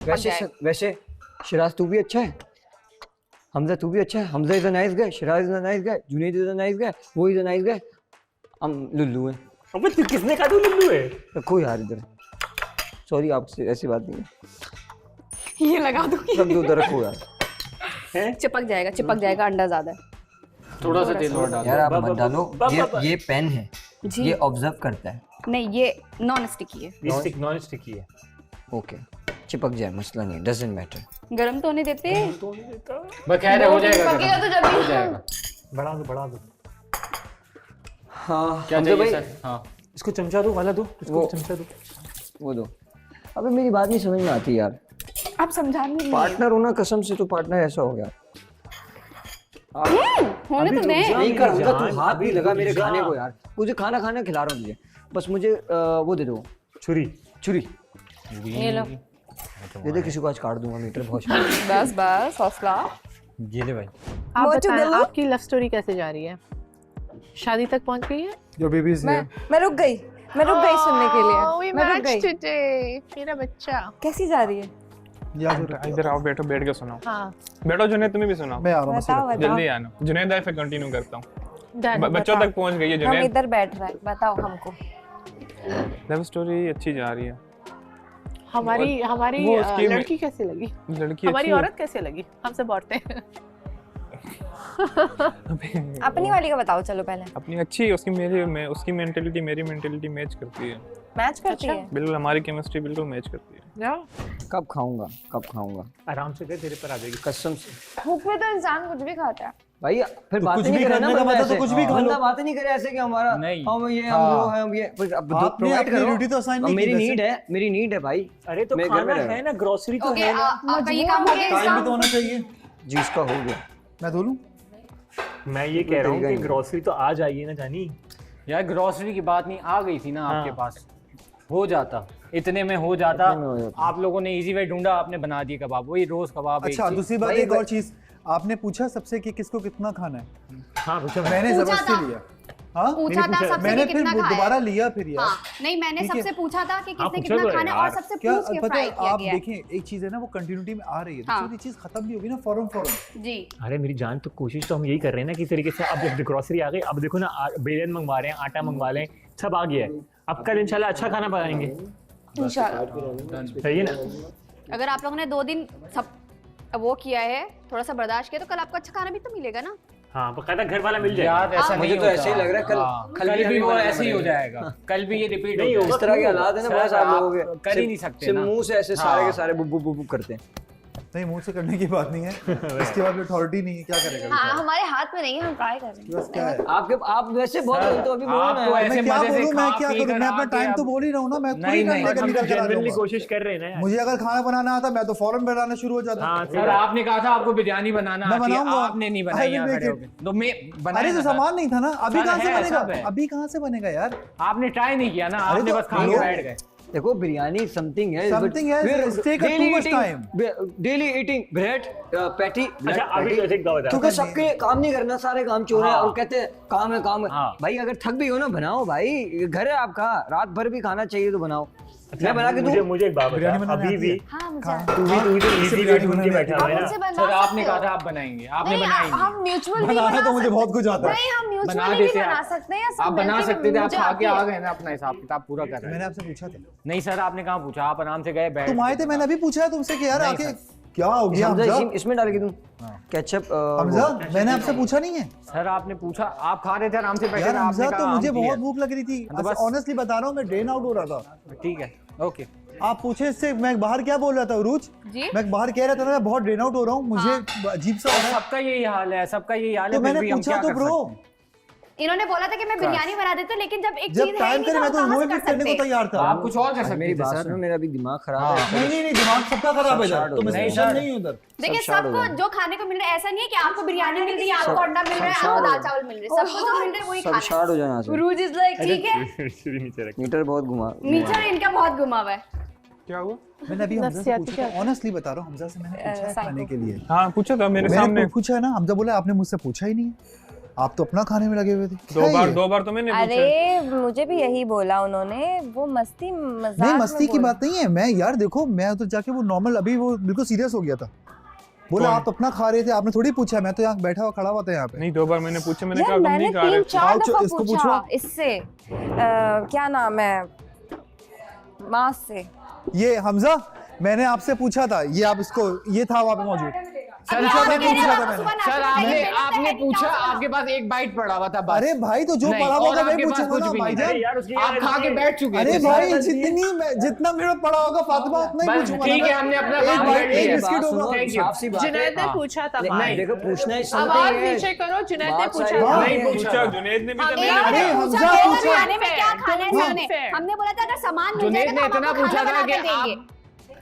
वैसे शिराज तू भी अच्छा है, हमजा तू भी अच्छा है। Hamza is a nice guy, Siraj is a nice guy, Junaid is a nice guy, वो इज अ नाइस गाय, हम लुल्लू हैं। अबे तू किसने कहा तू लुल्लू है? रखो यार इधर, सॉरी आपसे ऐसी बात नहीं है। ये लगा दो सब दो उधर रखो यार। चिपक जाएगा अंडा ज्यादा है। थोड़ा सा तेल और डाल यार आप मत डालो, ये पेन है, जी। ये ऑब्जर्व करता है। नहीं ये नॉन स्टिकी है, ये स्टिक नॉन स्टिकी है। ओके चिपक जाए मसला नहीं, डजंट मैटर। गरम तो होने देते। बस खैर हो जाएगा, पकेगा तो जब हो भी जाएगा। बढ़ा दो। हाँ क्या हमजा चाहिए भाई, सर? हाँ इसको चमचा दो, वाला दो, इसको वो- चमचा दो। वो दो। अबे मेरी बात नहीं समझ में आती यार, आप समझाने नहीं पार्टनर होना कसम से, तो पार्टनर ऐसा हो गया। होने तो नहीं। नहीं कर हमजा, तू हाथ भी लगा मेरे खाने को यार, मुझे खाना खिला रहा हूँ तुझे, बस मुझे वो दे दो छुरी ये लो दे दे, किसी को आज काट दूंगा मीटर बहुत। बस हौसला। ये ले भाई। आप बताएं आपकी लव स्टोरी कैसे जा रही है? शादी तक पहुंच गई है? Your baby is here. मैं रुक गई सुनने के लिए। मैं रुक गई। टुडे मेरा बच्चा। कैसी जा रही है? इधर आओ, बैठो, बैठ के सुनाओ। हाँ बैठो जुनैद, तुम्हें भी सुनाओ। मैं आ रहा हूं, बताओ जल्दी आना जुनैद, फिर कंटिन्यू करता हूँ। डन। बच्चों तक पहुंच गई है हम जुनैद। इधर बैठ रहे हैं, बताओ हमको। लव स्टोरी अच्छी जा रही है। हमारी वो उसकी लड़की कैसी लगी? लड़की हमारी अच्छी है। औरत कैसी लगी? हमसे बांटते हैं। अपनी वाली का बताओ चलो पहले। अपनी अच्छी है, उसकी मेंटेलिटी मेरी मेंटेलिटी मैच करती है मैच करती है। बिल्कुल, हमारी केमिस्ट्री बिल्कुल मैच करती है। कब खाऊंगा आराम से कर, तेरे पर आ जाएगी। कसम से भूख में तो इंसान कुछ भी खाता है। भाई, फिर बात कुछ नहीं भी करे ना करने का बंदा मतलब तो ऐसे। कुछ भी खा लो। बंदा बात नहीं करे ऐसे कि हमारा नहीं। हम ये हम वो हम ये, अब आपने प्रोवाइड अपनी करो। ड्यूटी तो असाइन अब नहीं मेरी की वैसे। मेरी नीड है भाई। अरे तो मैं घर में खाना रह है ना, ग्रोसरी तो ओके है ना। आपका ये काम हो गया। टाइम भी तो होना चाहिए। जी इसका हो गया। मैं धो लूं? मैं ये कह रहा हूँ तरीका कि नहीं। ग्रोसरी तो आ जाइए ना जानी। यार ग्रोसरी की बात नहीं, आ गई थी ना हाँ। आपके पास, हो जाता, इतने में हो जाता। इतने में हो जाता। आप लोगों ने इजी वे ढूंढा, आपने बना दिए कबाब, वही रोज कबाब। एक अच्छा चीज। दूसरी बात, भाई, एक और चीज, आपने पूछा सबसे कि किसको कितना खाना है? हाँ पूछो। मैंने पूछा जबरदस्ती था। लिया। हाँ पूछा था सबसे मैंने कि फिर कितना वो खाया दोबारा है। लिया फिर यार। हाँ नहीं, मैंने ठीक है। सबसे पूछा था कि हाँ, किसने पूछो कितना तो खाना है, यार। और सबसे क्या पूछ के पता फ्राई है, किया आप गया है। देखें एक चीज है ना, वो कंटिन्यूटी में आ रही है, हाँ। दूसरी चीज खत्म भी होगी ना फौरन। जी। अरे मेरी जान, तो कोशिश तो हम यही कर रहे हैं ना, किस तरीके से। अब ग्रोसरी आ गई, अब देखो ना, बेलन मंगवा रहे हैं, आटा मंगवा लें, सब आ गया है। अब कल इंशाल्लाह अच्छा खाना बनाएंगे, इंशाल्लाह। सही है ना? अगर आप लोगों ने 2 दिन सब वो किया है, थोड़ा सा बर्दाश्त किया, तो कल आपको अच्छा खाना भी तो मिलेगा ना। हाँ बकायदा घर वाला मिल जाएगा। यार ऐसा मुझे नहीं तो होता। ऐसे ही लग रहा है, कल भी वो बनाना ऐसे ही हो पड़ेगा। जाएगा, कल भी ये रिपीट नहीं हो होगा। इस तरह के हालात है ना, सर, बहुत सारे आप लोगों के कर ही नहीं सकते सिर्फ ना। मुंह से ऐसे सारे के हाँ। सारे बुब बुब बुब करते हैं। नहीं मुंह से करने की बात नहीं है, इसके बाद अथॉरिटी नहीं है, क्या करेगा हाँ बेचारा? हमारे हाथ में नहीं है, हम ट्राई कर रहे हैं। बस क्या है? आप वैसे बहुत सर, बोलते हो, अभी बोलो आप ना तो यार। ऐसे मैं क्या मजे से बोलूं, मैं खा क्या पी करूं? कर मैं अपना आके टाइम तो अब- बोल ही रहा हूं ना, मैं खुद नहीं, ही नहीं, करने का हम निकल कर आ जेन्युइनली जाऊंगा। कोशिश कर रहे हैं ना यार। मुझे अगर खाना बनाना आता मैं तो फौरन बनाना शुरू हो जाता। हाँ सर आपने कहा था आपको बिरयानी बनाना मैं आती है, बनाऊंगा। आपने नहीं I बनाई will यहाँ make खड़े it. होके। तो मैं बनाया अरे तो ना, सर। सामान नहीं था ना, अभी सर, कहाँ से है, सब बनेगा? है। अभी कहाँ से बनेगा यार? आपने ट्राई नहीं किया ना, अरे आपने तो बस खा के लो। बैठ गए। देखो बिरयानी समथिंग है, Something है, it's take a too much time. Daily eating bread patty. अच्छा अभी तो एक बात बता। क्योंकि सबके काम नहीं करना, सारे काम चोर है हाँ। और कहते हैं काम है काम है। हाँ। भाई अगर थक भी हो ना, बनाओ भाई, घर है आपका, रात भर भी खाना चाहिए तो बनाओ। मैं बना के दूं? मुझे एक बात बिरयानी बता, बनाने अभी आती भी है? हाँ मुझे तू भी तो इजी वे ढूंढ के बैठा हुआ है मुझसे ना। बना सर आपने सकते कहा हो। था आप बनाएंगे, आपने नहीं, बनाई नहीं। हम म्यूचुअल भी बनाना तो मुझे सकते- बहुत कुछ आता है। नहीं, हम बना म्यूचुअली भी देते बना आप। सकते हैं, या आप बना मिलके सकते थे, आप मुझे खा के आती आ है। गए ना, अपना हिसाब किताब पूरा कर रहे मैंने हैं। आपसे पूछा था। नहीं सर आपने कहाँ पूछा, आप आराम से गए बैठ तुम आए थे, मैंने अभी पूछा है तुमसे कि यार नहीं, आके सर। क्या हो गया हमजा? इसमें डाल के दूं केचप। हमजा मैंने आपसे पूछा नहीं है सर आपने पूछा, आप खा रहे थे आराम से बैठे यार। थे, आपने हमजा कहा तो आम मुझे की बहुत है। भूख लग रही थी, तो बस- ऑनेस्टली बता रहा हूँ, मैं ड्रेन आउट हो रहा था। ठीक है, ओके। आप पूछे इससे, मैं बाहर क्या बोल रहा था उरूज? जी? मैं बाहर कह रहा था ना, मैं बहुत ड्रेन आउट हो रहा हूँ, मुझे अजीब सा हो रहा है। सबका यही हाल है, सबका यही हाल है। तो फिर मैंने भी हम पूछा क्या तो कर ब्रो, सकते हैं? इन्होंने बोला था कि मैं बिरयानी बना देती हूँ, लेकिन जब एक जब चीज है टाइम नहीं करे तो मैं हम तो कहाँ वो से भी कर करने को सकते? तैयार था। आप कुछ और कर सकते मेरी थे बात सर। सुनो, मेरा भी दिमाग खराब है। नहीं दिमाग सबका खराब है सब यार, तो मैं नहीं, सेशन सर। नहीं हूँ उधर। देखिए सब शार्ट हो सबको गए। जो खाने को मिल रहा है, ऐसा नहीं है कि आपको बिरयानी मिल रही है, आपको अंडा मिल रहा है, आपको दाल चावल मिल रहे हैं, सबको जो मिल रहा है वही सब खाना शार्ट हो जाना है। रूज इज लाइक ठीक है, नीचे रख। मीटर बहुत घुमा। मीटर इनका बहुत घुमा हुआ है। क्या हुआ? मैंने अभी हमजा से नफ्सियाती पूछा था, ऑनेस्टली बता रहा हूँ, हमजा से मैंने पूछा है साइको। खाने के लिए। हाँ पूछा था मेरे मैंने सामने। पूछा है ना, हमजा बोला आपने मुझसे पूछा ही नहीं है। आप तो अपना खाने में लगे हुए थे। दो बार तो मैंने पूछा। अरे मुझे भी यही बोला उन्होंने, वो मस्ती मजाक नहीं में मस्ती की बोला। बात नहीं है। मैं यार देखो, मैं उधर जाके वो नॉर्मल, अभी वो बिल्कुल सीरियस हो गया था। बोला कौन? आप अपना खा रहे थे, आपने थोड़ी पूछा। मैं तो यहाँ बैठा हुआ खड़ा हुआ था यहाँ पे। नहीं 2 बार मैंने पूछा, मैंने यार कहा तुम मैंने नहीं खा रहे। 3-4 आओ, दफा इसको पूछा पूछो। इससे क्या नाम है, माँ से। ये हमजा, मैंने आपसे पूछा था, ये आप इसको, ये था वहाँ पे मौजूद। सर पूछा था, आपने पूछा था मैंने। सर आपने पूछा, आपके पास एक बाइट पड़ा हुआ था बस। अरे भाई तो जो नहीं, पड़ा हुआ और था आपके वही पास पूछा कुछ ना भी नहीं। भाईजान। यार उसकी आप खा के बैठ चुके अरे थे। भाई जितना मेरा पड़ा होगा फातिमा उतना ही बस पूछूंगा। ठीक है, हमने अपना एक काम बाइट, कर लिया। एक बिस्किट सुनो, होगा। Thank you। साफ सी बात है। जुनैद ने हाँ। पूछा था नहीं भाई, देखो, पूछना ही आवाज समझते नीचे हैं। करो, जुनैद ने बात पूछा सारी- था। नहीं पूछा जुनैद ने भी तो हमने मैंने अरे पूछा हमजा कि पूछा। खाने में क्या खाना है हमने Unfair। हमने बोला था अगर सामान मिल जुनैद जाएगा ने तो हम इतना आपको पूछा खाना था बना कि के देंगे। आप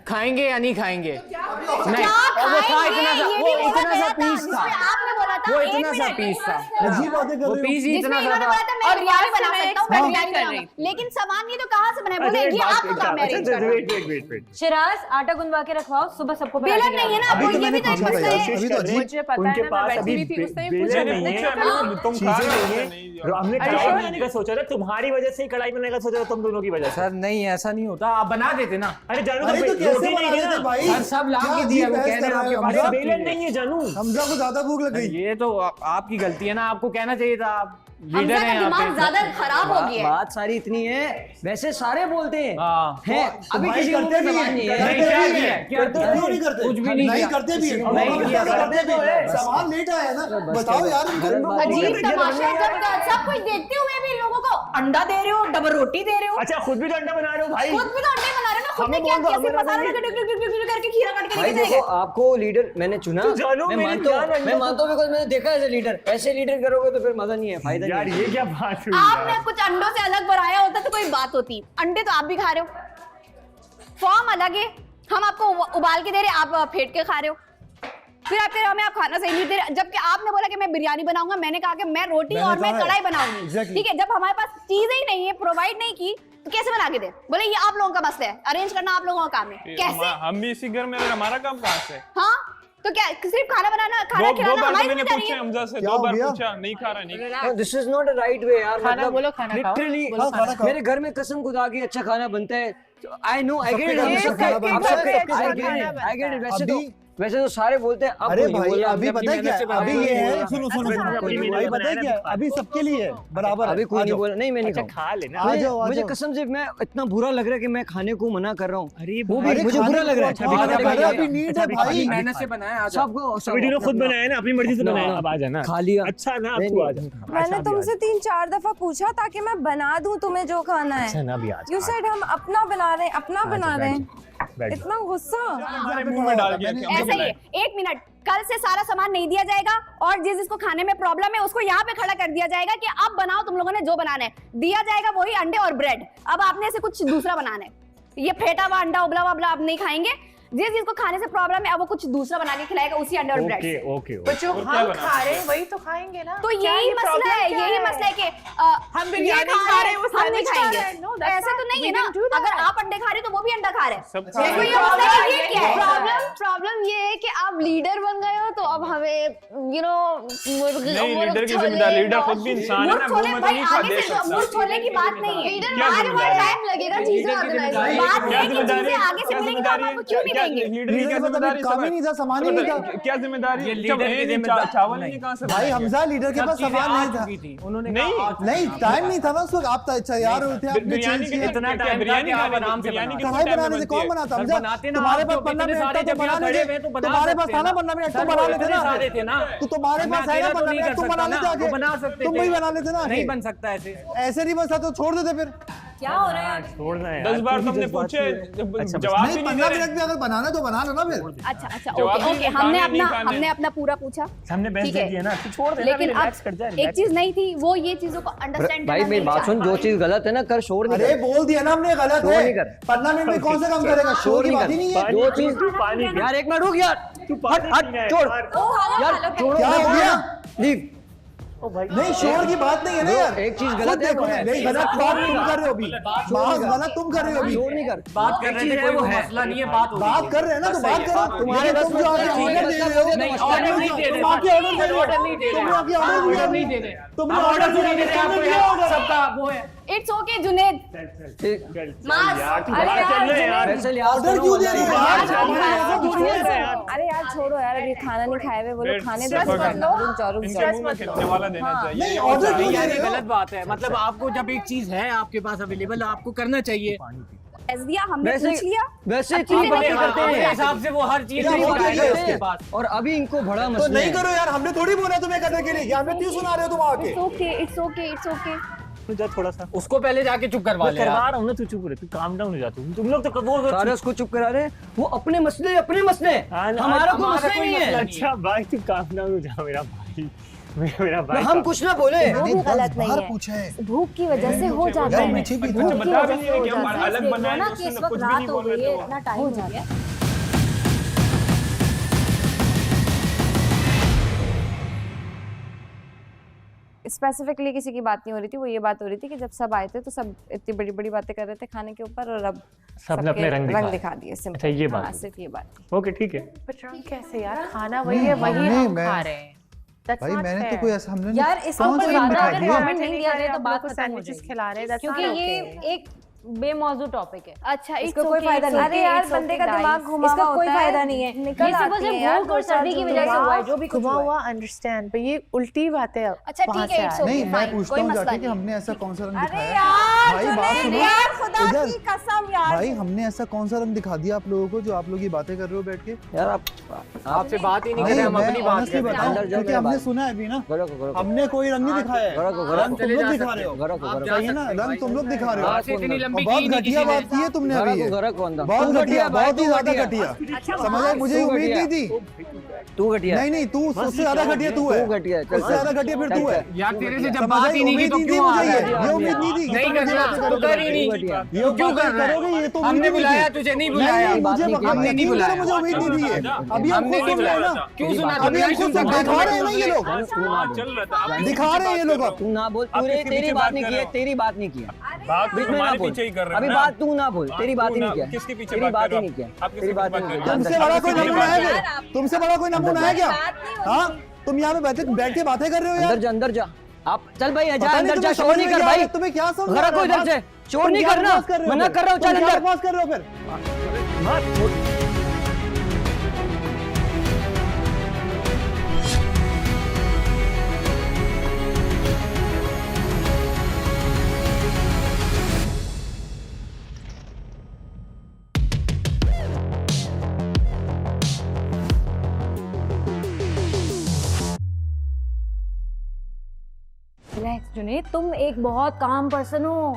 खाएंगे या नहीं खाएंगे। नहीं, क्या और वो था खाएंगे, इतना सा, ये वो भी बोला इतना सा गया था, पीस था, जिसमें आपने बोला था वो एक इतना सा मिनट। पीस था, अजीब बातें कर वो रहे हो। पीस ही जिसमें इतना सा इन्होंने था। बोला था मैं और बिरयानी बात बना से मैं सकता हूँ, मैं हाँ। बिरयानी कर बनाऊंगा। रही लेकिन सामान नहीं तो कहाँ से बनाए, बोले अच्छा, ये आपको काम है arrange करना। वेट। शिराज आटा गुनवा के रखवाओ, सुबह सबको बेलन नहीं है ना, अभी वो तो ये मैंने भी तो एक पूछा था मसला यार, है। अभी तो अजीब। मुझे पता उनके है ना, मैं पास बैठी अभी हुई थी, उसने भी बेलन पूछा। नहीं है। तुम खा चीजें रहे नहीं हो है। नहीं हमने अरे कढ़ाई sure। बनाने का सोचा था, तुम्हारी वजह से ही कढ़ाई बनाने का सोचा था, तुम दोनों की वजह से। सर नहीं, ऐसा नहीं होता, आप बना देते ना। अरे जानू अरे तो कैसे रोटी बना नहीं है देते ना। भाई? सर सब ला क्या के दिया, अजीब वो बहस कह रहे कर हैं रहे आपके हो? पास अरे सब बेलन चीजें। नहीं है जानू। हमजा को ज्यादा भूख लग गई। ये तो आपकी गलती है ना, आपको कहना चाहिए था। आप लीडर हमजा हैं का यहाँ दिमाग पे। ज्यादा खराब हो गया है। बात सारी इतनी है, वैसे सारे बोलते हैं हाँ। हैं, अभी भाई किसी को करते भी जबान हैं, नहीं करते है। नहीं, क्या भी किया? हैं। क्या करते किया? क्यों नहीं करते? कुछ भी नहीं नहीं किया। करते भी हैं। नहीं किया। करते भी हैं। सामान लेट आया ना, बताओ यार इनको। अजीब तमाशा है, जब सब कुछ देखते हुए भी लोगों को अंडा दे रहे हो, डबल रोटी दे रहे हो, अच्छा खुद भी तो अंडा बना रहे हो भाई। खुद भी तो अंडे बना रहे हो ना, खुद ने हमें क्या बोल दो, किया, सिर्फ हमें मसाला बोल लगा टुक टुक टुक टुक करके खीरा काट के भाई लेके देखो, जाएगा। आपको लीडर मैंने चुना, तू जानू, मैं मेरी मानता जान हूँ, अंडा मैं मानता हूँ बिकॉज़ मैंने देखा है लीडर, ऐसे लीडर करोगे तो फिर मजा नहीं है, फायदा यार नहीं है। ये क्या बात हुई आपने यार? कुछ अंडों से अलग बनाया होता तो कोई बात होती। अंडे तो आप भी खा रहे हो, फॉर्म अलग है, हम आपको उबाल के दे रहे, आप फेंट के खा रहे हो। फिर आप कह रहे हो हमें आप खाना सही नहीं दे रहे, जबकि आपने बोला कि मैं बिरयानी बनाऊंगा, मैंने कहा कि मैं रोटी मैंने और मैं कहा है। कढ़ाई बनाऊंगी। Exactly। ठीक है, जब हमारे पास चीजें ही नहीं है, प्रोवाइड नहीं की, तो कैसे बना के दे? बोले ये आप लोगों का मसला है, अरेंज करना आप लोगों का काम है। कैसे? हम भी इसी घर में रहे, हमारा काम कहाँ से? हाँ, तो क्या सिर्फ खाना बनाना, खाना दो खिलाना बार तो हमारी मैंने जिम्मेदारी पूछा है? हमजा से, क्या 2 हो बार गया? पूछा, नहीं खा रहा, नहीं। This is not a right way यार। खाना बोलो, खाना खाओ। लिटरली हाँ, खाना खाओ। मेरे घर में कसम खुदा की अच्छा खाना बनता है। आई नो, आई गेट सबके घर में इट, सब खाना बनता है, सबके घर में आई गेट इट। अभी- वैसे तो सारे बोलते हैं, अब अरे कोई नहीं भाई बोल रहा, अभी अपनी पता है क्या मेहनत से है? अभी बनाया। ये है, कोई सुनो नहीं सुनो बोल रहा। सुनो, अपनी मेहनत भाई से पता है बनाया क्या है? ना, अभी सबके लिए है, बराबर है। अभी कोई आ नहीं जाओ। बोल रहा, नहीं मैं नहीं अच्छा खाऊंगा। खा लेना। आ जाओ, आ मुझे जाओ। कसम से मैं इतना बुरा लग रहा है कि मैं खाने को मना कर रहा हूँ। अरे वो भाई, भी मुझे बुरा लग रहा है। खाने खाने का का अभी ये- नीड अच्छा, है अभी भाई। खाने मेहनत से बनाया, आ जाओ। सबको अभी तूने खुद बनाया ना, अपनी मर्जी से अपना- बनाया, अब आ जाना। खा लिया। अच्छा ना, अब नहीं, तू आ नहीं। जा। मैंने तुमसे 3-4 दफा पूछा ताकि मैं बना दूं तुम्हें जो खाना अच्छा है। ना, अभी आ जा। यू सेड हम अपना बना रहे हैं, अपना बना रहे हैं। बैठ जा। इतना गुस्सा। हमारे मुंह में डाल दिया कि हमजा ऐसा ही है। बुलाए। 1 मिनट, कल से सारा सामान नहीं दिया जाएगा और जिसको खाने में प्रॉब्लम है उसको यहाँ पे खड़ा कर दिया जाएगा कि अब बनाओ तुम लोगों ने जो बनाना है। दिया जाएगा वही अंडे और ब्रेड, अब आपने से कुछ दूसरा बनाना है। ये फेटा हुआ अंडा उबला हुआ अब नहीं खाएंगे। जिसको खाने से प्रॉब्लम है अब वो कुछ दूसरा बना के खिलाएगा उसी अंडे और ब्रेड ओके से। ओके पर जो और क्या हम बना? खा रहे हैं वही तो खाएंगे ना। तो क्या यही ये मसला problem है, क्या यही मसला है कि हम ये बिरयानी खा रहे हैं, वो हम नहीं sandwich खा खाएंगे। रहे हैं। No, that's ऐसे तो not- नहीं we है ना, can do that. अगर आप अंडे खा रहे हो तो वो भी अंडा खा रहे हैं। सब देखो ये मसला है, ये क्या है? प्रॉब्लम ये है कि आप लीडर बन गए हो तो अब हमें यू नो नहीं, लीडर की जिम्मेदारी, लीडर खुद भी इंसान है ना, मुर्ख मुंह होने में तो भाई नहीं खा आगे दे से सकता। मुर्ख होने की बात नहीं है। लीडर क्या बनने में जिम्मेदारी? टाइम लगेगा चीजें ऑर्गेनाइज बात क्या है कि जिम्मेदारी चीजें आगे से क्या मिलेंगी तो हम जिम्मेदारी आपको क्यों नहीं क्या देंगे? लीडर की क्या लीडर का तो जिम्मेदारी? काम ही नहीं था, सामान ही नहीं था। क्या जिम्मेदारी? ये जब लीडर की है नहीं, जिम्मेदारी- चावल नहीं। नहीं कहाँ से भाई बनाएंगे? हमजा लीडर के सब पास चीजें सामान आ नहीं था। चुकी थी, उन्होंने नहीं, कहा, आ चुकी नहीं थी। टाइम नहीं था ना उस वक्त। आप तैयार हुए थे, आपने बिरयानी चेंज किया। इतना क्या टाइम था बिरयानी कि आप खाने- आराम से बिरयानी बना। किस कढ़ाई टाइम में बनाने से बनती कौन है? बनाता? सर, हमजा, बनाते ना, तुम्हारे आप पास जो 15 इतने मिनट सारे था तो जब बना यहाँ खड़े लेते। हुए तो बना तुम्हारे पास सकते था ना हैं 15 मिनट, सर, तुम बना वो लेते इतने ना। सारे थे ना। तो तुम्हारे मैं पास है ना अकेला तो 15 नहीं मिनट, कर तुम सकता बना ना, लेते आगे। वो बना सकते तुम थे। भी बना लेते ना। नहीं बन सकता ऐसे। ऐसे नहीं बन सकता तो छोड़ देते फिर। क्या हो रहा है? छोड़ना है 10 बार तुमने पूछे, जवाब नहीं ही नहीं 15 दे रहे। मिनट में अगर बनाना तो बना लो ना फिर। अच्छा अच्छा, जवाब ओके नहीं ओके, खाने, हमने नहीं अपना खाने। हमने अपना पूरा पूछा। हमने बेस्ट ठीक दे है। दिया ना, तू छोड़ दे ना, लेकिन रिलैक्स कर जा, अब एक relax। चीज नहीं थी, वो ये चीजों को अंडरस्टैंड भाई मेरी बात सुन, जो चीज गलत है ना कर, शोर नहीं अरे कर। बोल दिया ना हमने, गलत शोर है। नहीं कर। 15 मिनट में कौन सा काम करेगा? शोर की बात ही नहीं है। पानी जो पी, चीज तू पानी पी। यार 1 मिनट रुक यार, तू हट पानी हट पीना है, छोड़ यार। यार, छोड़ो क्या हो गया? लीव। नहीं शोर की बात नहीं है ना यार, एक चीज गलत है, वो है। नहीं गलत बात तुम कर रहे हो अभी, बात गलत तुम कर रहे हो अभी, शोर नहीं कर। बात कर रहे थे, कोई मसला नहीं है, बात कर रहे हैं ना तो बात करो। तुम्हारे बस में ऑर्डर दे रहे हो, नहीं ऑर्डर नहीं दे रहे, ऑर्डर नहीं दे रहे, ऑर्डर नहीं दे रहे, ऑर्डर नहीं दे रहे, तुम ऑर्डर नहीं दे रहे, आपको यार सबका वो है। It's okay Junaid. ऑर्डर क्यों दे रहे हो यार? अरे यार छोड़ो यार, अभी खाना नहीं खाए हुए, वो लोग खाने दो, रुक जाओ रुक इनके जाओ। मुंह में खिलने वाला देना चाहिए। नहीं ऑर्डर क्यों दे यार रहे ये हो? गलत बात है, मतलब आपको जब एक चीज है आपके पास अवेलेबल आपको करना चाहिए। दिया हमने वैसे पूछ लिया। वैसे अच्छी चीज बात है, करते अपने हैं हिसाब से वो हर चीज क्या नहीं वो सिखाएगा करते उसके हैं? पास। और अभी इनको बड़ा तो मसला नहीं करो यार, हमने थोड़ी बोला तुम्हें करने के लिए, क्या हमें क्यों सुना रहे हो तुम आके? It's okay it's okay it's okay. थोड़ा सा उसको पहले जाके चुप करवा ले करवा यार। रहा हूँ ना, तू चुप रहे, तू काम डाउन हो जा, तुम लोग तो वो सारे उसको चुप करा रहे हैं। वो अपने मसले हमारा कोई मसला नहीं है। अच्छा भाई तू काम डाउन हो जा मेरा भाई, मेरा भाई। हम कुछ ना बोले। वो भी गलत नहीं बाहर है, पूछा है भूख की वजह से हो जाता यार, है, मीठे भी भूख था। की बता भी वजह नहीं से रहे हो कि हम जाता है। अलग देखो बनाए ना तो कि इस उसने वक्त कुछ भी रात नहीं हो बोल गई रहे है, थे इतना टाइम हो गया। स्पेसिफिकली किसी की बात नहीं हो रही थी, वो ये बात हो रही थी कि जब सब आए थे तो सब इतनी बड़ी बड़ी बातें कर रहे थे खाने के ऊपर, और अब सबने अपने रंग दिखा दिए। सिंपल। अच्छा, ये बात हाँ, है। सिर्फ ये बात थी। ओके ठीक है। बट रंग कैसे यार, खाना वही है, वही हम खा रहे हैं। That's भाई not मैंने fair. तो कोई ऐसा हमने यार इसके कौन ऊपर सा ज्यादा दिखाई अगर दिया? कमेंट नहीं दिया जाए तो बात खत्म हो सैंडविचेस जाएगी, खिला रहे हैं, क्योंकि ये एक बेमौजू टॉपिक है। अच्छा इसका कोई फायदा नहीं। अरे यार बंदे का दिमाग घुमा इसका हुआ कोई होता है, फायदा नहीं है। निकल ये सिर्फ आती मुझे है यार, भूख और सर्दी की वजह से हुआ है, जो भी कुछ घुमा हुआ है। हुआ अंडरस्टैंड, पर ये उल्टी बातें अच्छा, वहाँ ठीक है, से it's आ रही okay. नहीं हैं। मैं fine, पूछता कोई हूँ मसला जाके कि नहीं। हमने ऐसा कौन सा रंग अरे दिखाया? यार भाई बात जुनेद सुनो यार, खुदा इधर। की कसम यार। भाई हमने ऐसा कौन सा रंग दिखा दिया आप लोगों को जो आप लोग ये बातें कर रहे हो बैठ के? यार आपसे बात ही नहीं कर नहीं रहे, हम मैं अपनी बात honestly कर रहे हैं। बताऊं अंदर जाओ, क्योंकि मेरा हमने बात। सुना है अभी ना, गरो हमने कोई रंग नहीं दिखाया है। गरो को रंग तुम चले लोग जा दिखा सकते रहे हो। गरो को गरो सही है ना, रंग तुम लोग दिखा रहे हो। बात से इतनी लंबी बहुत की नहीं घटिया किसी ने। बात की है तुमने अभी ये। गरो को अंदर बहुत घटिया, बहुत ही ज्यादा घटिया। घटिया। समझ आए, मुझे तू उम्मीद घटिया। नहीं थी। तू घटिया नहीं नहीं तू उससे ज्यादा घटिया तू है, तू घटिया, चल, उससे ज्यादा घटिया फिर तू है। यार तेरे से जब समझ बात आई, ही नहीं की उम्मीद तो नहीं थी क्यों आ मुझे रहा ये है? उम्मीद नहीं थी। नहीं करना, तू कर ही नहीं। ये क्यों कर रहा है? करोगे, ये तो हमने उम्मीद बुलाया, नहीं थी। तुझे नहीं नहीं, बुलाया। नहीं, मुझे हमने हमने नहीं नहीं बुलाया। बुलाया, मुझे उम्मीद नहीं थी ये। अभी हम हमने खुद नहीं सुन रहे हैं बुलाया। ना, क्यों सुना? अभी हम खुद दिखा रहे हैं ना ये लोग, चल रहा था दिखा रहे हैं ये लोग अब। तू ना बोल, तूने किसके तेरी पीछे बात बात नहीं कर की रहे है, हो? तेरी बात नहीं किया। बात बीच में ना हमारे बोल, पीछे ही कर रहे हो अभी ना। बात तू ना बोल, तेरी बात ही नहीं किया, किसके पीछे तेरी बात बात कर ही रहे नहीं हो? किया, आप किसके तेरी बात पीछे ही नहीं बात किया। तुमसे बड़ा कोई नमूना है क्या? तुमसे बड़ा कोई नमूना है क्या? हाँ तुम यहाँ पे बैठ के बातें कर रहे हो यार। अंदर जा, अंदर जा। आप चल भाई, जा पता नहीं अंदर जा, तुम्हें शोर समझ नहीं में कर क्या आ रहा भाई। है, तुम्हें क्या समझ घर को इधर से, शोर नहीं करना, मना कर रहा हूँ, चल अंदर। पास कर रहे हो फिर। रिलैक्स जुनेद, तुम एक बहुत काम पर्सन हो।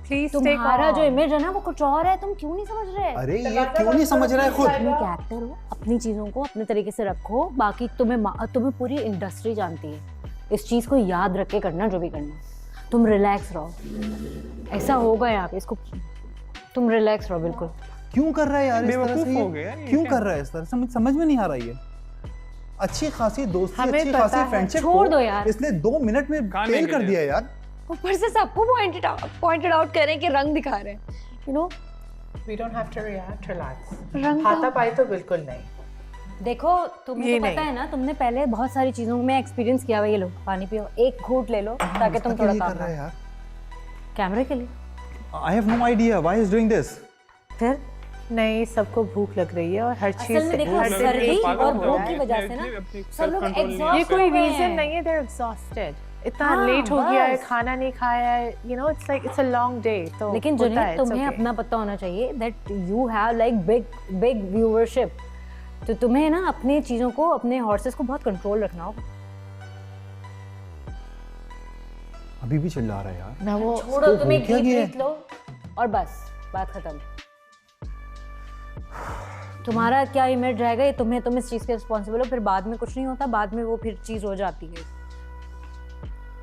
प्लीज तुम्हारा जो इमेज है ना वो कुछ और है, तुम क्यों नहीं समझ रहे? अरे ये क्यों नहीं समझ रहा है खुद? तुम एक एक्टर हो, अपनी चीजों को अपने तरीके से रखो, बाकी तुम्हें पूरी इंडस्ट्री जानती है। इस चीज को याद रख के करना जो भी करना। तुम रिलैक्स रहो, ऐसा होगा यहाँ पे, इसको तुम रिलैक्स रहो बिल्कुल। क्यों कर रहा है यार इस तरह बेवकूफ से हो गए यार, ये? ये क्यों क्या? कर रहा है इस तरह से? समझ में नहीं आ रहा ये। अच्छी खासी दोस्ती, हमें अच्छी पता खासी है। फ्रेंडशिप छोड़ दो यार। इसने 2 मिनट में खाने फेल के कर लिए। दिया यार। ऊपर से सबको पॉइंटेड आउट कर रहे हैं कि रंग दिखा रहे हैं, you know. We don't have to react, relax. रंग हाथापाई तो बिल्कुल नहीं। देखो तुम्हें ये तो पता नहीं। है ना, तुमने पहले बहुत सारी चीजों में एक्सपीरियंस किया हुआ। ये लो पानी पियो, एक घूंट ले लो ताकि तुम थोड़ा ये काम कर रहा है करो। यार। कैमरे के लिए I have no idea why is doing this. फिर नहीं, सबको भूख लग रही है और हर चीज असल में देखो, भूख लग रही है, सर्दी पागल और हो भूख जाओ। की वजह से ना अपनी सब लोग self-control नहीं exhaust ये कोई हो गए रीजन हैं। नहीं है। they're exhausted, इतना हाँ, लेट हो गया है, बस। खाना नहीं खाया है, you know it's like it's a long day। तो लेकिन होता है, जुनेद, it's तुम्हें okay। अपना पता होना चाहिए that you have like big viewership, तो तुम्हें ना अपनी चीजों को, अपने हॉर्सेस को बहुत कंट्रोल रखना होगा। अभी भी चिल्ला रहा है यार। ना वो छोड़ो, तुम एक क्या डीप किया है? ब्रीथ लो और बस बात खत्म। तुम्हारा क्या इमेज रहेगा ये तुम इस चीज के रिस्पॉन्सिबल हो। फिर बाद में कुछ नहीं होता, बाद में वो फिर चीज हो जाती है।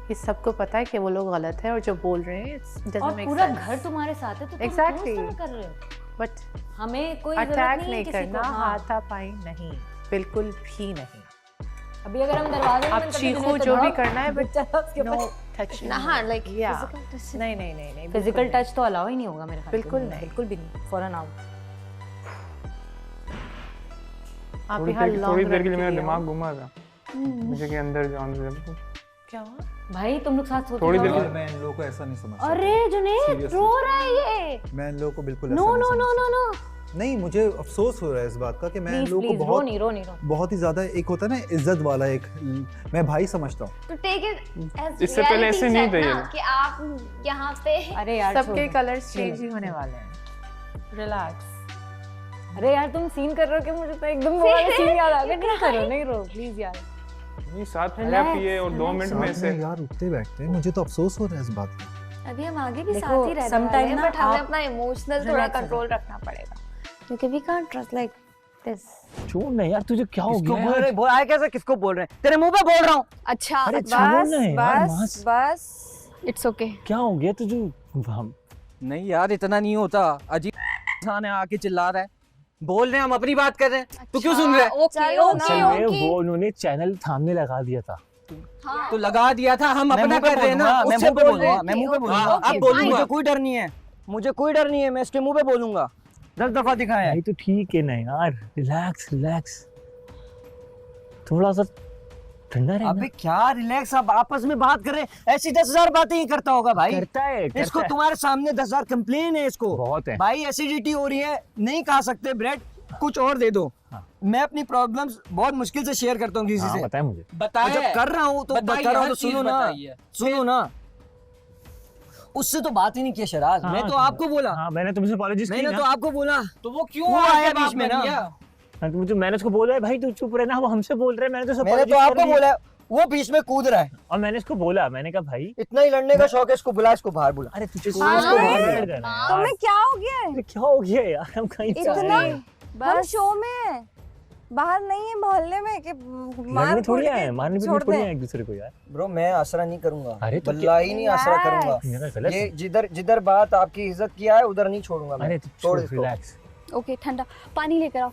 ये सबको पता है कि वो लोग गलत है और जो बोल रहे हैं it doesn't और make पूरा sense। घर तुम्हारे साथ है तो तुम Exactly। क्यों इस तरह कर रहे हो? बट हमें कोई जरूरत अटैक नहीं है नहीं किसी करना, को। हाँ। हाथापाई नहीं, बिल्कुल भी नहीं। अभी अगर हम दरवाजे आप चीखो जो भी करना है बट नो नो टच हाँ लाइक या नहीं नहीं नहीं नहीं फिजिकल टच तो अलाउ ही नहीं होगा मेरे ख्याल से। बिल्कुल नहीं। बिल्कुल भी नहीं फॉरन आउट। आप यहाँ थोड़ी देर के लिए लॉन्ग मेरा दिमाग घुमा था, मुझे के अंदर जाने दे। क्या हुआ? भाई तुम लोग साथ सोते थोड़ी देर रहो। के मैं इन लोगों को ऐसा नहीं समझता। अरे जुनैद Seriously. रो रहा है ये। मैं इन लोगों को बिल्कुल ऐसा नो नहीं नो नो समझता। नो नो नहीं, मुझे अफसोस हो रहा है इस बात का कि मैं इन प्लीज लोगों को प्लीज रो बहुत नहीं रो नहीं रो। बहुत ही ज्यादा एक होता है ना इज्जत वाला एक, मैं भाई समझता हूँ। तो टेक इट एज इससे पहले ऐसे नहीं थे ये। कि आप यहाँ पे अरे यार सबके छोड़। कलर्स चेंज ही होने वाले हैं। रिलैक्स। अरे यार तुम सीन कर रहे हो कि मुझे तो एकदम वो वाला सीन याद आ गया। नहीं करो नहीं रो प्लीज यार। नहीं, साथ खाया पिए और 2 मिनट में साथ से में यार उठते बैठते हैं, मुझे तो अफसोस हो रहा है इस बात का। अभी हम आगे भी देखो, साथ ही रहने sometime वाले हैं ना बट हमें आप अपना इमोशनल थोड़ा relax हो कंट्रोल रखना पड़ेगा क्योंकि we can't trust like this. छोड़ ना यार, तुझे क्या हो किसको गया बोल यार? रहे बोल आए कैसे किसको बोल रहे हैं? तेरे मुंह पे बोल रहा हूँ। अच्छा अरे छोड़ो ना यार, बस बस इट्स ओके। क्या हो गया तुझे? हम नहीं यार इतना नहीं होता, अजीब इंसान है आके चिल्ला रहा है। बोल रहे हैं, हम अपनी बात कर रहे हैं, तू क्यों सुन रहा है? ओके ओके चल में ओके। वो उन्होंने चैनल सामने लगा दिया था। तो लगा दिया था, हम मैं अपना मुंह पे कर रहे हैं ना, बोलूंगा, मैं उससे मुंह पे बोल बोलूंगा, रहे हैं। मैं मुंह पे बोलूंगा। हाँ, अब अब बोलूंगा, बोलूंगा। मुझे कोई डर नहीं है, मुझे कोई डर नहीं है, मैं इसके मुंह पे बोलूंगा। 10 दफा दिखाया है। भाई तो ठीक है ना यार, रिलैक्स रिलैक्स, थोड़ा सा ठंडा रहना। अबे क्या रिलैक्स, आप आपस में बात कर रहे हैं, ऐसी 10,000 बातें ही करता होगा भाई। करता है इसको तुम्हारे सामने 10,000 कंप्लेन है इसको। बहुत है। भाई एसिडिटी हो रही है, नहीं खा सकते ब्रेड, कुछ और दे दो। हाँ। मैं अपनी प्रॉब्लम्स बहुत मुश्किल से शेयर करता हूँ किसी हाँ, से। बताए मुझे। और बताइए, जब कर रहा हूँ तो बताइए, बता रहा हूँ हर तो सुनो चीज़ ना, बताइए। सुनो ना। उससे तो बात ही नहीं किया शराज, मैं तो आपको बोला, हाँ मैंने तुमसे अपॉलॉजिज की मैंने ना। तो आपको बोला। तो वो क्यों वो आके आया बात बीच में बन ना। गया? हाँ, तो मुझे मैंने उसको बोला है भाई तू चुप रहना, वो हमसे बोल रहे हैं, मैंने तो मैंने तो आपको बोला, वो बीच में कूद रहा है। और मैंने इसको बोला, मैंने कहा भाई इतना ही लड़ने का शौक है इसको, बुला इसको बाहर बुला। अरे तुझे इसको बाहर बुला। तुम्हें क्या हो गया है? अरे क्या हो गया यार, हम कहीं जा रहे इतना हैं। हम शो में हैं, बाहर नहीं है मोहल्ले में कि लड़ने थोड़ी आए हैं, मारने पीटने थोड़ी आए हैं एक दूसरे को यार। ब्रो मैं आसरा नहीं करूंगा, अरे तो बल्ला ही नहीं आसरा करूंगा। मेरा गलत ये है। जिधर जिधर बात आपकी इज्जत की है उधर नहीं छोड़ूंगा मैं। अरे तू छोड़ छोड़, इसको। रिलैक्स ओके ठंडा पानी लेकर आओ।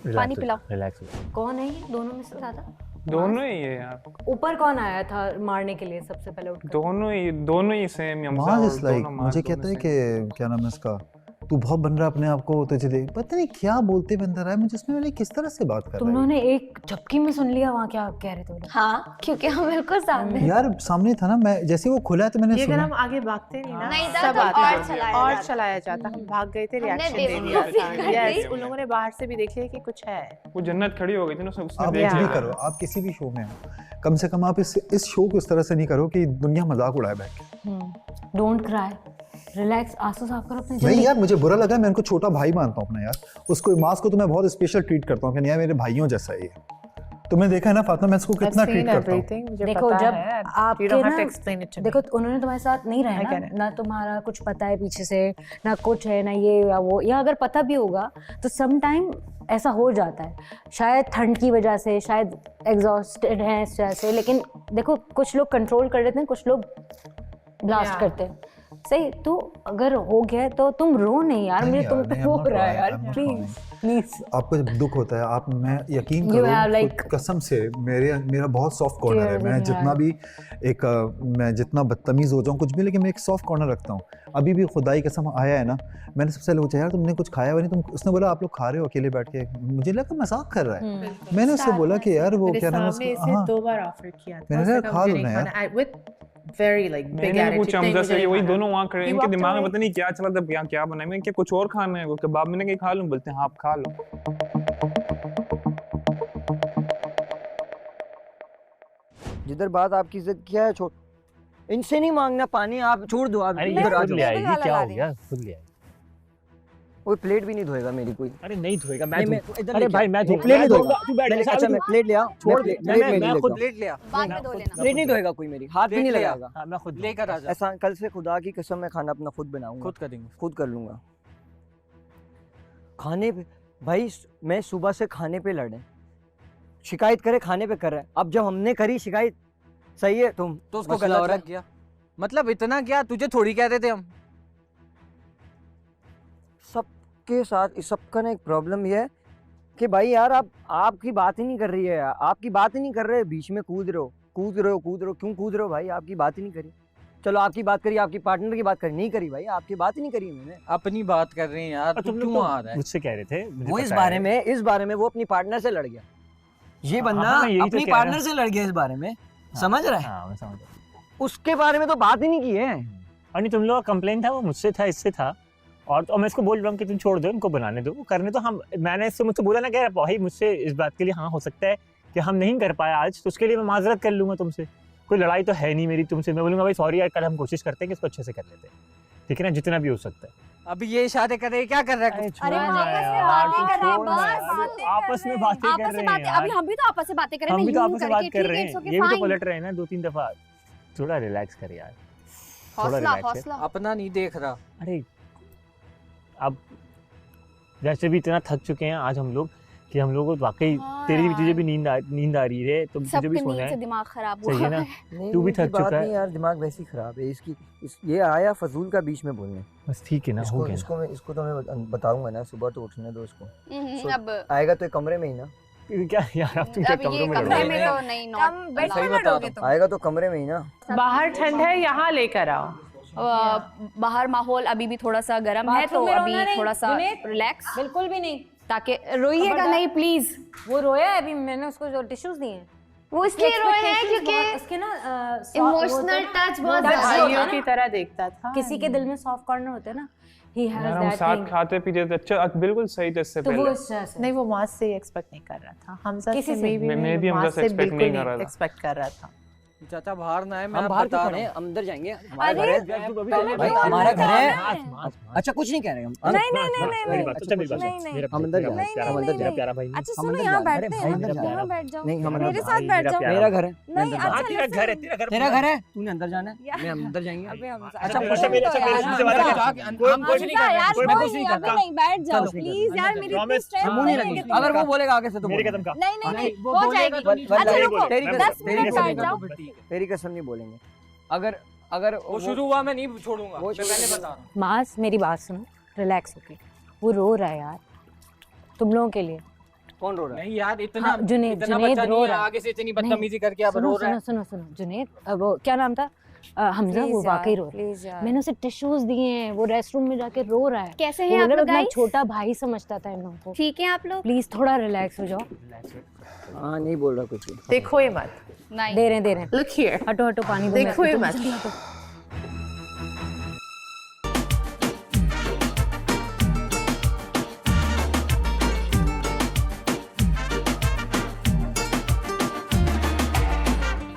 पानी पिलाओ। रिलैक्स। कौन है ये दोनों में से ज्यादा? दोनों ही है यार, ऊपर कौन आया था मारने के लिए सबसे पहले उठकर? दोनों ही सेम हमजा माज और इज लाइक, दोनों मुझे दोनों कहता है same। कि क्या नाम है इसका, तू बहुत बन रहा है अपने आप को, तुझे देख पता नहीं क्या बोलते हुए अंदर आया मुझे, इसमें मैंने किस तरह से बात कर तुम रहा लोगों ने एक झपकी में सुन लिया वहाँ क्या कह रहे थे उधर? हाँ क्योंकि हम बिल्कुल सामने है यार, सामने था ना, मैं जैसे वो खुला है तो मैंने ये अगर सुना। हम आगे भागते नहीं ना, नहीं, सब तो आते और हैं। चलाया और जाता। चलाया जाता। हम भाग गए थे, हमने रिएक्शन दे दिया बेवकूफी कर था। दी। यस, उन लोगों ने बाहर से भी देख लिया कि कुछ है। वो जन्नत खड़ी हो गई थी ना, उसने आप देख कुछ भी लिया। करो, आप किसी भी शो में हो, कम से कम आप इस शो को इस तरह से नहीं करो कि दुनिया मजाक उड़ाए बैठ के। डोंट क्राई, रिलैक्स, आंसू साफ करो अपने नहीं जल्दी। यार, मुझे बुरा लगा, मैं उनको छोटा भाई मानता हूँ अपना यार, उसको मास को तो मैं बहुत स्पेशल ट्रीट करता हूँ कि नहीं यार मेरे भाइयों जैसा है ये। तुमने देखा है ना फातिमा, मैं इसको कितना I've ट्रीट seen करता हूँ। everything, मुझे देखो पता जब है। आपके You don't have ना to explain it to me. देखो उन्होंने तुम्हारे साथ नहीं I रहा get ना, it. ना तुम्हारा कुछ पता है पीछे से, ना कुछ है ना ये या वो, या अगर पता भी होगा तो सम टाइम ऐसा हो जाता है, शायद ठंड की वजह से, शायद एग्जॉस्टेड हैं इस वजह से, लेकिन देखो कुछ लोग कंट्रोल कर लेते हैं, कुछ लोग ब्लास्ट Yeah. करते हैं। सही, तो अगर हो गया तो तुम रो नहीं यार, नहीं मुझे यार, तुम पे नहीं, हो I'm not रहा है crying, यार, I'm not प्लीज प्लीज। आपको जब दुख होता है, आप मैं यकीन You करो have like खुद कसम से मेरा बहुत सॉफ्ट कॉर्नर है। tears in मैं your जितना eyes. भी मैं जितना बदतमीज हो जाऊँ कुछ भी, लेकिन मैं एक सॉफ्ट कॉर्नर रखता हूँ। अभी भी खुदाई कसम आया है ना, मैंने सबसे पहले पूछा यार तुमने कुछ खाया हुआ नहीं, तुम, उसने बोला आप लोग खा रहे हो अकेले बैठ के, मुझे लगा मजाक कर रहा है। मैंने उससे बोला कि यार वो मेरे क्या नाम है सामने उसका, इसे हाँ 2 बार ऑफर किया था। मैंने उसने कहा, कहा, खा मुझे लो नहीं ना खाना। I- with very like big मैंने भी पूछा attitude, हमजा नहीं, से, मुझे वही नहीं दोनों खाना। वहाँ खड़े हैं, He इनके walked दिमाग में away. पता नहीं क्या चला था, क्या बनाए, मैं क्या कुछ और खाना है, वो कबाब मैंने कहा खा लूं, बोलते हैं हाँ आप खा लो। जिधर बात आपकी इज्जत किया है छोड़, इनसे नहीं मांगना पानी, आप छोड़ दो, आप अरे इधर ये आ खुद ले जाओ। आएगी, वाला क्या ला हो रही गया, खुद ले आएगी। कोई प्लेट भी नहीं धोएगा मेरी कोई। अरे नहीं धोएगा, मैं नहीं, मैं धो- इधर अरे लेके भाई आ। मैं नहीं, धो- प्लेट नहीं मैं धोएगा। तू बैठ जा, अच्छा मैं प्लेट ले आओ, मैं छोड़ दे, प्लेट मैं नहीं खुद लेता। प्लेट लिया, बाद में धो लेना। प्लेट नहीं धोएगा कोई मेरी, हाथ भी नहीं प्लेट ले लगाएगा। हाँ मैं खुद लेकर आ जा, ऐसा कल से खुदा की कसम मैं खाना अपना खुद बनाऊंगा, खुद करेंगे। खुद कर लूंगा। खाने पे भाई मैं सुबह से खाने पे लड़े, शिकायत करे खाने पे कर रहे हैं। अब जब हमने करी शिकायत, सही है तुम तो उसको मसला गलत हो रहा है। लग गया, मतलब इतना क्या, तुझे थोड़ी कहते थे हम। सबके साथ इस सबका ना एक प्रॉब्लम ये है, कि भाई यार आप आपकी बात ही नहीं कर रही है यार, आपकी बात ही नहीं कर रहे, बीच में कूद रहे हो क्यों कूद रहे हो भाई, आपकी बात ही नहीं करी। चलो आपकी बात करी, आपकी पार्टनर की बात करी, नहीं करी भाई, आपकी बात ही नहीं करी मैंने। अपनी बात कर रहे हैं यार, और तू तुम लोग क्यों तो आ रहा है? मुझसे कह रहे थे मुझे वो इस पता बारे है। में वो अपनी पार्टनर से लड़ गया, ये हाँ, बंदा हाँ, मैं यही तो अपनी कह रहा पार्टनर से लड़ गया इस बारे में, समझ रहा है? हाँ मैं समझ रहा हूँ। उसके बारे में तो बात ही नहीं की है। और नहीं तुम लोग का कंप्लेन था वो मुझसे था, इससे था, और तो मैं इसको बोल रहा हूँ कि तुम छोड़ दो, इनको बनाने दो, वो करने तो हम, मैंने इससे मुझसे बोला ना कि भाई मुझसे इस बात के लिए हाँ हो सकता है कि हम नहीं कर पाए आज, तो उसके लिए मैं माजरत कर लूँगा तुमसे, कोई लड़ाई तो है नहीं मेरी तुमसे, मैं बोलूँगा भाई सॉरी यार, कल हम कोशिश करते हैं कि इसको अच्छे से कर लेते हैं, ठीक है ना, जितना भी हो सकता है। अभी ये इशारे कर रहे हैं, क्या कर रहा है? अरे हम आपस में बातें कर रहे हैं, बस आपस में बातें कर रहे हैं अभी हम भी तो आपस में बातें कर रहे हैं, हम भी तो यूं आपस में करके, बात कर ठीक रहे है, हैं, it's okay, ये भी तो fine। पलट रहे हैं ना 2-3 दफा, थोड़ा रिलैक्स कर यार, थोड़ा हौसला relax है। हौसला। अपना नहीं देख रहा। अरे अब जैसे भी इतना थक चुके हैं आज हम लोग कि हम लोगों को वाकई हाँ तेरी भी तुझे यार। भी नींद आ रही है, तो तुझे भी सबके सोना नींद से है, दिमाग खराब सही है हुआ ना? है। तू भी इसकी थक बात चुका है। नहीं यार, दिमाग वैसे ही खराब है इसकी, ये आया फजूल का बीच में बोलने। बस ठीक है ना, हो इसको गया इसको तो मैं बताऊंगा ना, सुबह तो उठने दो इसको। अब आएगा तो कमरे में ही ना, ना। क्या यार अब तुम क्या अब ये कमरों में कमरे लड़ में रहे हो? तो नहीं, नॉट सही बता रहा हूँ। आएगा तो कमरे में ही ना। बाहर ठंड है, यहाँ लेकर आओ। बाहर माहौल अभी भी थोड़ा सा गर्म है, तो बाथरूम में अभी रोना नहीं, थोड़ा सा जुनैद। रिलैक्स, बिल्कुल भी नहीं, ताकि रोइएगा खबरदार। नहीं प्लीज। वो रोया है अभी, मैंने उसको जो टिश्यूज दिए हैं, वो इसलिए रोए हैं क्योंकि उसके ना इमोशनल टच बहुत touch ज्यादा होता भाइयों है ना। की तरह देखता था। किसी के दिल में सॉफ्ट कॉर्नर होते हैं ना, ही हैज यार हम दैट साथ थिंग, खाते पीते थे, अच्छा बिल्कुल सही थे इससे तो वो पहले। इस तरह से नहीं, वो मास से एक्सपेक्ट नहीं कर रहा था, हमजा किसी से से? मैं भी हमजा से expect नहीं कर रहा था। एक्सपेक्ट कर रहा था। चाचा बाहर ना है, मैं हम बाहर बता क्यों रहा खड़े हूँ। हैं, अंदर जाएंगे, हमारा घर है। पहले भाई क्यों हमारा अंदर घर है। जाना है? अच्छा कुछ नहीं कह रहे हम। नहीं नहीं नहीं नहीं मेरी बात तो चल, मेरी बात नहीं, सुन, नहीं। मेरा हम अंदर मेरा जाएं, प्यारा हम भाई, अंदर मेरा जाएं। प्यारा भाई, अच्छा हम सुनो, अंदर यहाँ जा रहे हैं। बैठते अरे हैं, भाई, अंदर जा यहाँ रहे बैठ जाओ, नहीं, हम अंदर मेरे जा साथ भाई, बैठ मेरा जाओ। प्यारा मेरा घर है, मैं नहीं, अंदर जा रहा अच्छा हूँ। तेरा घर है, तेरा घर तेरा घर है, तूने अंदर जाना है, मैं अंदर जाएंगे। अबे हम अच्छा बोल अच्छा मेरे तो अच्छा मेरे यार, मुझे वादा कर, हम कुछ नहीं कर रहे, यार, कोई कोई कुछ नहीं नहीं, करता। अभी नहीं, बैठ जाओ चलो, प्लीज यार, मेरी Promise, इतनी stress मुंह नहीं नहीं लगेगी, है। अगर वो बोलेगा आगे से तो मेरे बोलेंगे। कदम का नहीं नहीं नहीं, वो हो बोलेगा जाएगी। तो नहीं अच्छा बोलेगा। रुको, तेरी कसम, 10 तेरी मिनट कसम बैठ जाओ। तेरी कसम नहीं बोलेंगे। अगर अगर वो शुरू हुआ, मैं नहीं छोड़ूंगा, वो मैं पहले बता रहा हूँ। मास मेरी बात सुनो, रिलैक्स होके, वो रो रहा है यार तुम लोगों के लिए। कौन रो रहा है? नहीं यार, इतना हाँ, जुनैद इतना जुनैद बच्चा रो नहीं है, रहा है। आगे से इतनी नहीं, बदतमीजी करके अब रो रहा है। सुनो सुनो जुनैद, वो क्या नाम था, हमजा, वो वाकई रो रहा है। मैंने उसे टिश्यूज दिए हैं, वो रेस्टरूम में जाके रो रहा है। कैसे वो हैं आप बोल रहा है, लोग मैं guys? छोटा भाई समझता था इन लोगों को। ठीक है आप लोग? प्लीज थोड़ा रिलैक्स हो जाओ। हाँ नहीं बोल रहा कुछ भी। देखो ये मत, नहीं दे रहे हैं। लुक हियर, हटो हटो, पानी दो देखो मेरे ये को, मत। जल्दी हटो।